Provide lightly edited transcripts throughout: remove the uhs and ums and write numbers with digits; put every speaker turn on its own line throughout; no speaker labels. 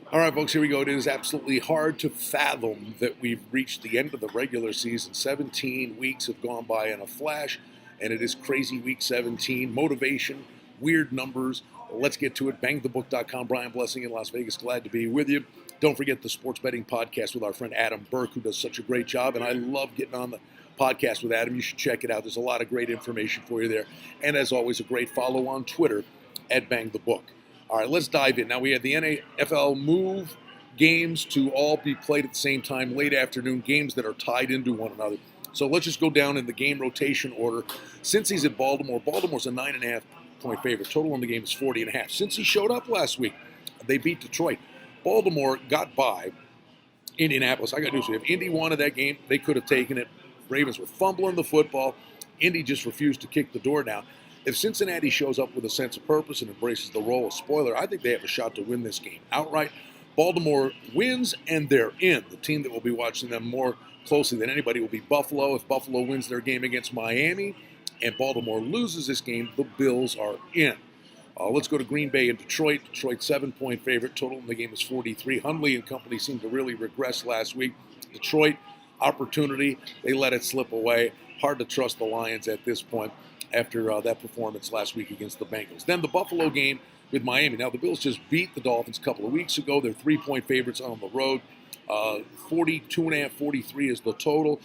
All right, folks, here we go. It is absolutely hard to fathom that we've reached the end of the regular season. 17 weeks have gone by in a flash, and it is crazy week 17. Motivation, weird numbers. Let's get to it. BangTheBook.com. Brian Blessing in Las Vegas. Glad to be with you. Don't forget the sports betting podcast with our friend Adam Burke, who does such a great job, and I love getting on the podcast with Adam. You should check it out. There's a lot of great information for you there. And as always, a great follow on Twitter at BangTheBook. All right, let's dive in. Now, we had the NFL move games to all be played at the same time, late afternoon games that are tied into one another. So let's just go down in the game rotation order. Since he's at Baltimore, Baltimore's a 9.5 point favorite. Total on the game is 40.5. Since he showed up last week, they beat Detroit. Baltimore got by Indianapolis. I got news for you. If Indy wanted that game, they could have taken it. Ravens were fumbling the football. Indy just refused to kick the door down. If Cincinnati shows up with a sense of purpose and embraces the role of spoiler, I think they have a shot to win this game outright. Baltimore wins, and they're in. The team that will be watching them more closely than anybody will be Buffalo. If Buffalo wins their game against Miami and Baltimore loses this game, the Bills are in. Let's go to Green Bay and Detroit. Detroit 7-point favorite. Total in the game is 43. Hundley and company seemed to really regress last week. Detroit, opportunity. They let it slip away. Hard to trust the Lions at this point after that performance last week against the Bengals. Then the Buffalo game with Miami. Now, the Bills just beat the Dolphins a couple of weeks ago. They're 3-point favorites on the road. 42.5, 43 is the total.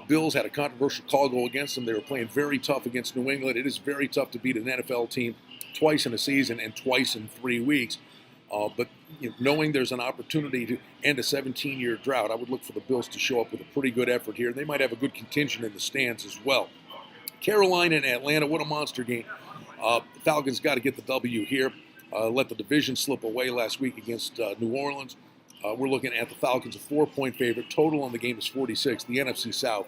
Bills had a controversial call go against them. They were playing very tough against New England. It is very tough to beat an NFL team twice in a season and twice in 3 weeks. But knowing there's an opportunity to end a 17-year drought, I would look for the Bills to show up with a pretty good effort here. They might have a good contingent in the stands as well. Carolina and Atlanta, what a monster game. Falcons got to get the W here. Let the division slip away last week against New Orleans. We're looking at the Falcons, a 4-point favorite. Total on the game is 46. The NFC South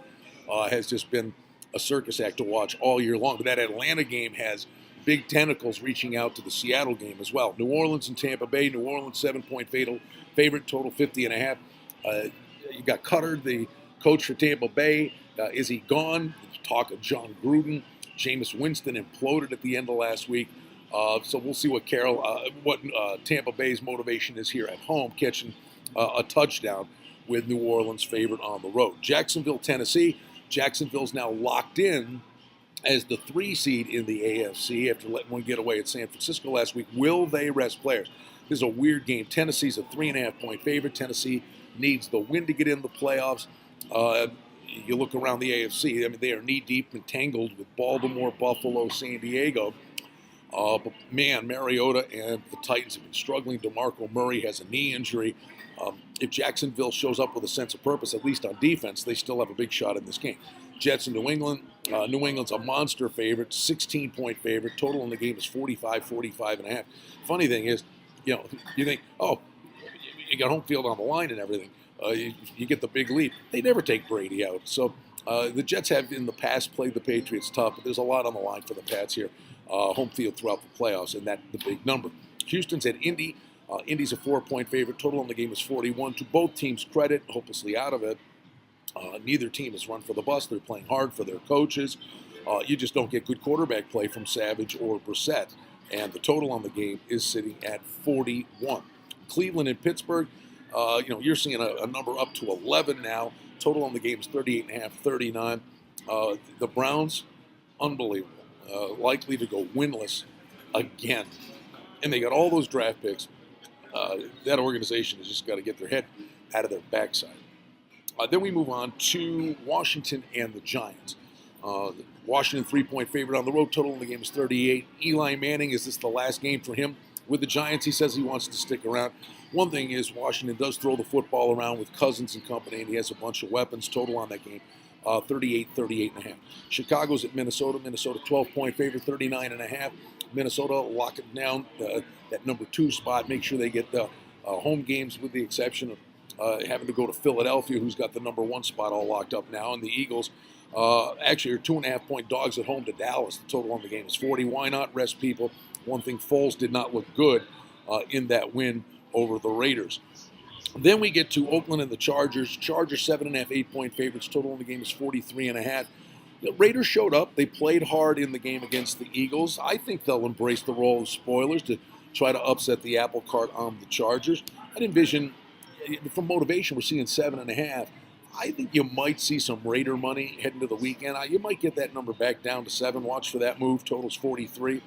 has just been a circus act to watch all year long. But that Atlanta game has big tentacles reaching out to the Seattle game as well. New Orleans and Tampa Bay. New Orleans 7-point favorite. Total 50.5. You got Cutter, the coach for Tampa Bay. Is he gone? Talk of John Gruden. Jameis Winston imploded at the end of last week. So we'll see what Tampa Bay's motivation is here at home, catching a touchdown with New Orleans favored on the road. Jacksonville, Tennessee. Jacksonville's now locked in as the 3 seed in the AFC after letting one get away at San Francisco last week. Will they rest players? This is a weird game. Tennessee's a 3.5 point favorite. Tennessee needs the win to get in the playoffs. You look around the AFC, I mean, they are knee-deep entangled with Baltimore, Buffalo, San Diego. But, man, Mariota and the Titans have been struggling. DeMarco Murray has a knee injury. If Jacksonville shows up with a sense of purpose, at least on defense, they still have a big shot in this game. Jets and New England. New England's a monster favorite, 16-point favorite. Total in the game is 45, 45.5. Funny thing is, you think, oh, you got home field on the line and everything. You get the big leap. They never take Brady out. So the Jets have in the past played the Patriots tough, but there's a lot on the line for the Pats here. Home field throughout the playoffs, and that's the big number. Houston's at Indy. Indy's a 4-point favorite. Total on the game is 41. To both teams' credit, hopelessly out of it. Neither team has run for the bus. They're playing hard for their coaches. You just don't get good quarterback play from Savage or Brissett. And the total on the game is sitting at 41. Cleveland and Pittsburgh. You're seeing a number up to 11 now. Total on the game is 38.5, 39. The Browns, unbelievable. Likely to go winless again. And they got all those draft picks. That organization has just got to get their head out of their backside. Then we move on to Washington and the Giants. Washington 3-point favorite on the road. Total in the game is 38. Eli Manning, is this the last game for him with the Giants? He says he wants to stick around. One thing is Washington does throw the football around with Cousins and company, and he has a bunch of weapons. Total on that game, 38, 38.5. Chicago's at Minnesota. Minnesota 12-point favorite, 39.5. Minnesota locking down that number 2 spot. Make sure they get the home games, with the exception of having to go to Philadelphia, who's got the number 1 spot all locked up now. And the Eagles actually are 2.5-point dogs at home to Dallas. The total on the game is 40. Why not rest people? One thing, Foles did not look good in that win over the Raiders. Then we get to Oakland and the Chargers. Chargers 7.5, 8-point favorites. Total in the game is 43.5. The Raiders showed up. They played hard in the game against the Eagles. I think they'll embrace the role of spoilers to try to upset the apple cart on the Chargers. I'd envision, from motivation, we're seeing 7.5. I think you might see some Raider money heading to the weekend. You might get that number back down to 7. Watch for that move. Total's 43.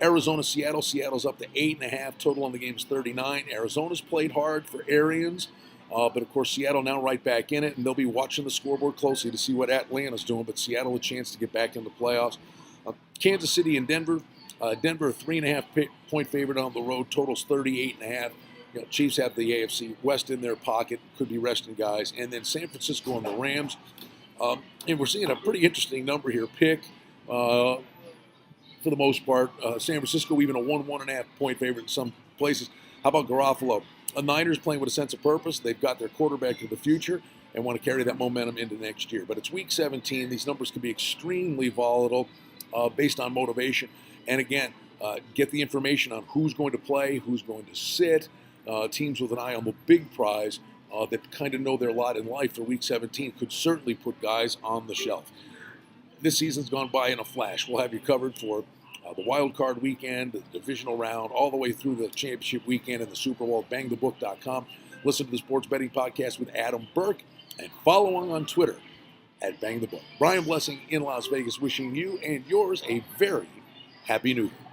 Arizona, Seattle. Seattle's up to 8.5. Total on the game is 39. Arizona's played hard for Arians. But, of course, Seattle now right back in it, and they'll be watching the scoreboard closely to see what Atlanta's doing. But Seattle a chance to get back in the playoffs. Kansas City and Denver. Denver, 3.5 point favorite on the road. Total's 38.5. Chiefs have the AFC West in their pocket. Could be resting guys. And then San Francisco and the Rams. And we're seeing a pretty interesting number here. Pick, for the most part. San Francisco even a 1.5 point favorite in some places. How about Garofalo? The Niners playing with a sense of purpose. They've got their quarterback of the future and want to carry that momentum into next year. But it's Week 17. These numbers can be extremely volatile based on motivation. And again, get the information on who's going to play, who's going to sit. Teams with an eye on the big prize that kind of know their lot in life for Week 17 could certainly put guys on the shelf. This season's gone by in a flash. We'll have you covered for the wild card weekend, the divisional round, all the way through the championship weekend and the Super Bowl. BangTheBook.com. Listen to the Sports Betting Podcast with Adam Burke and follow on Twitter at BangTheBook. Brian Blessing in Las Vegas, wishing you and yours a very happy New Year.